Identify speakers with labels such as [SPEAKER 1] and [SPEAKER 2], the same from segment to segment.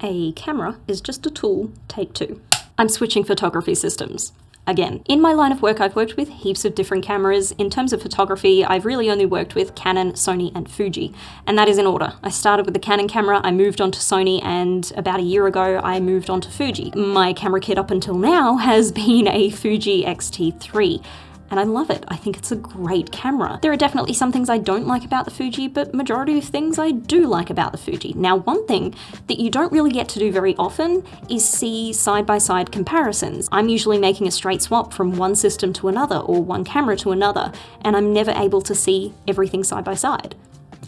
[SPEAKER 1] A camera is just a tool, take two. I'm switching photography systems. Again, in my line of work, I've worked with heaps of different cameras. In terms of photography, I've really only worked with Canon, Sony, and Fuji, and that is in order. I started with the Canon camera, I moved on to Sony, and about a year ago, I moved on to Fuji. My camera kit up until now has been a Fuji X-T3. And I love it. I think it's a great camera. There are definitely some things I don't like about the Fuji, but majority of things I do like about the Fuji. Now, one thing that you don't really get to do very often is see side-by-side comparisons. I'm usually making a straight swap from one system to another or one camera to another, and I'm never able to see everything side by side.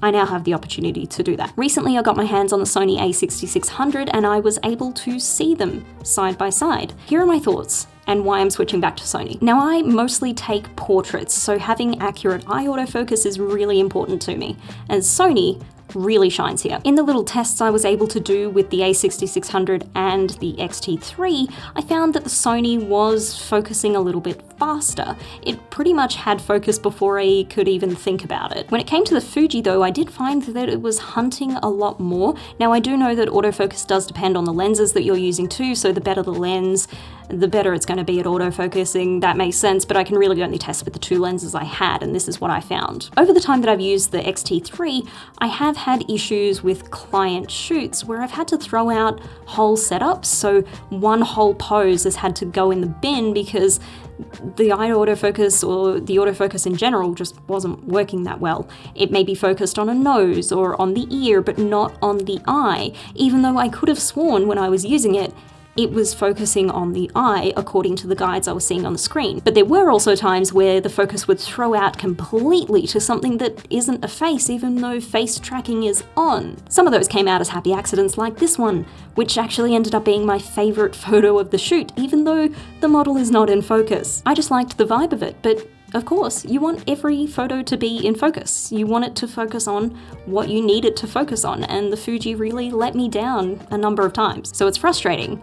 [SPEAKER 1] I now have the opportunity to do that. Recently, I got my hands on the Sony A6600 and I was able to see them side by side. Here are my thoughts and why I'm switching back to Sony. Now, I mostly take portraits, so having accurate eye autofocus is really important to me, and Sony really shines here. In the little tests I was able to do with the A6600 and the X-T3, I found that the Sony was focusing a little bit faster. It pretty much had focus before I could even think about it. When it came to the Fuji though, I did find that it was hunting a lot more. Now, I do know that autofocus does depend on the lenses that you're using too, so the better the lens, the better it's going to be at autofocusing. That makes sense, but I can really only test with the two lenses I had, and this is what I found. Over the time that I've used the X-T3, I have had issues with client shoots where I've had to throw out whole setups, so one whole pose has had to go in the bin because the eye autofocus or the autofocus in general just wasn't working that well. It may be focused on a nose or on the ear, but not on the eye, even though I could have sworn when I was using it, it was focusing on the eye according to the guides I was seeing on the screen. But there were also times where the focus would throw out completely to something that isn't a face, even though face tracking is on. Some of those came out as happy accidents like this one, which actually ended up being my favorite photo of the shoot, even though the model is not in focus. I just liked the vibe of it, but of course, you want every photo to be in focus. You want it to focus on what you need it to focus on, and the Fuji really let me down a number of times. So it's frustrating,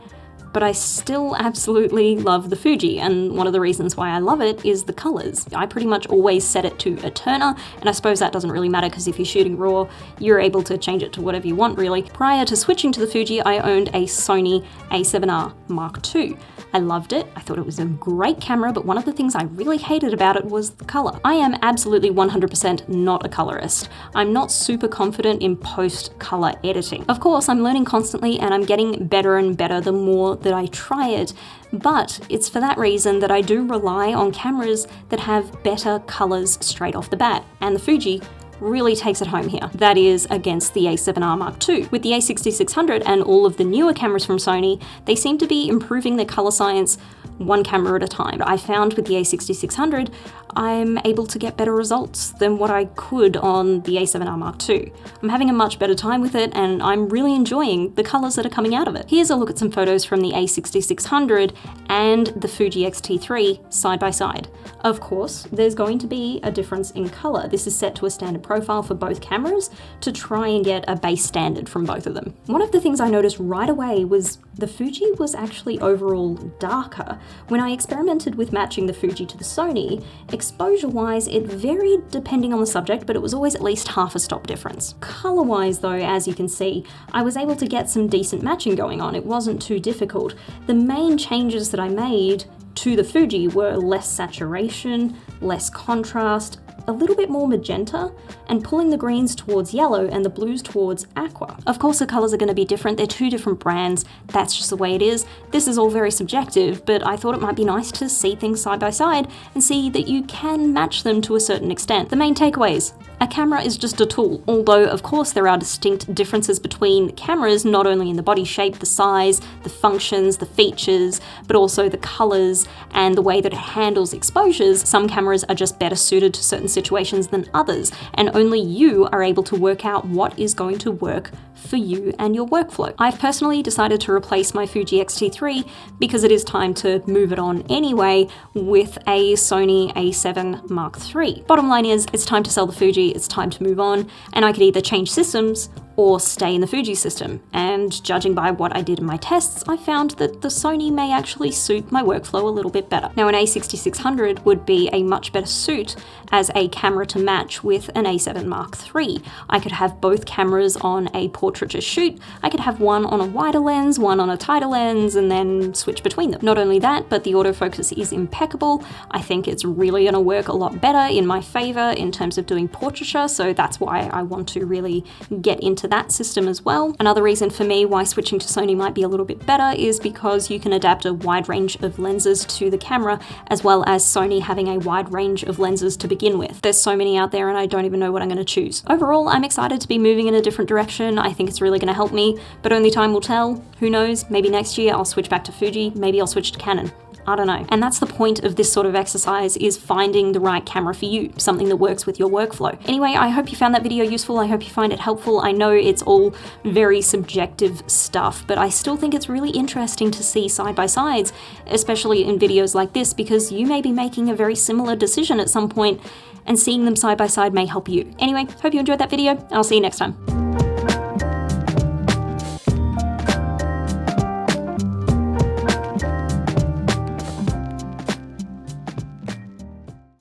[SPEAKER 1] but I still absolutely love the Fuji, and one of the reasons why I love it is the colors. I pretty much always set it to Eterna, and I suppose that doesn't really matter because if you're shooting RAW, you're able to change it to whatever you want really. Prior to switching to the Fuji, I owned a Sony A7R Mark II. I loved it, I thought it was a great camera, but one of the things I really hated about it was the color. I am absolutely 100% not a colorist. I'm not super confident in post-color editing. Of course, I'm learning constantly and I'm getting better and better the more that I try it, but it's for that reason that I do rely on cameras that have better colors straight off the bat, and the Fuji really takes it home here. That is against the A7R Mark II. With the A6600 and all of the newer cameras from Sony, they seem to be improving their color science one camera at a time. I found with the A6600, I'm able to get better results than what I could on the A7R Mark II. I'm having a much better time with it, and I'm really enjoying the colors that are coming out of it. Here's a look at some photos from the A6600 and the Fuji X-T3 side by side. Of course, there's going to be a difference in color. This is set to a standard profile for both cameras to try and get a base standard from both of them. One of the things I noticed right away was the Fuji was actually overall darker. When I experimented with matching the Fuji to the Sony, exposure-wise it varied depending on the subject, but it was always at least half a stop difference. Color-wise though, as you can see, I was able to get some decent matching going on. It wasn't too difficult. The main changes that I made to the Fuji were less saturation, less contrast, a little bit more magenta, and pulling the greens towards yellow and the blues towards aqua. Of course the colors are going to be different, they're two different brands, that's just the way it is. This is all very subjective, but I thought it might be nice to see things side by side and see that you can match them to a certain extent. The main takeaways: a camera is just a tool, although of course there are distinct differences between cameras, not only in the body shape, the size, the functions, the features, but also the colors and the way that it handles exposures. Some cameras are just better suited to certain situations than others, and only you are able to work out what is going to work for you and your workflow. I've personally decided to replace my Fuji X-T3 because it is time to move it on anyway with a Sony A7 Mark III. Bottom line is, it's time to sell the Fuji, it's time to move on, and I could either change systems or stay in the Fuji system. And judging by what I did in my tests, I found that the Sony may actually suit my workflow a little bit better. Now, an A6600 would be a much better suit as a camera to match with an A7 Mark III. I could have both cameras on a portraiture shoot. I could have one on a wider lens, one on a tighter lens, and then switch between them. Not only that, but the autofocus is impeccable. I think it's really going to work a lot better in my favor in terms of doing portraiture, so that's why I want to really get into that system as well. Another reason for me why switching to Sony might be a little bit better is because you can adapt a wide range of lenses to the camera, as well as Sony having a wide range of lenses to begin with. There's so many out there and I don't even know what I'm going to choose. Overall, I'm excited to be moving in a different direction. I think it's really going to help me, but only time will tell. Who knows? Maybe next year I'll switch back to Fuji, maybe I'll switch to Canon. I don't know. And that's the point of this sort of exercise, is finding the right camera for you, something that works with your workflow. Anyway, I hope you found that video useful. I hope you find it helpful. I know it's all very subjective stuff, but I still think it's really interesting to see side-by-sides, especially in videos like this, because you may be making a very similar decision at some point, and seeing them side by side may help you. Anyway, hope you enjoyed that video, and I'll see you next time.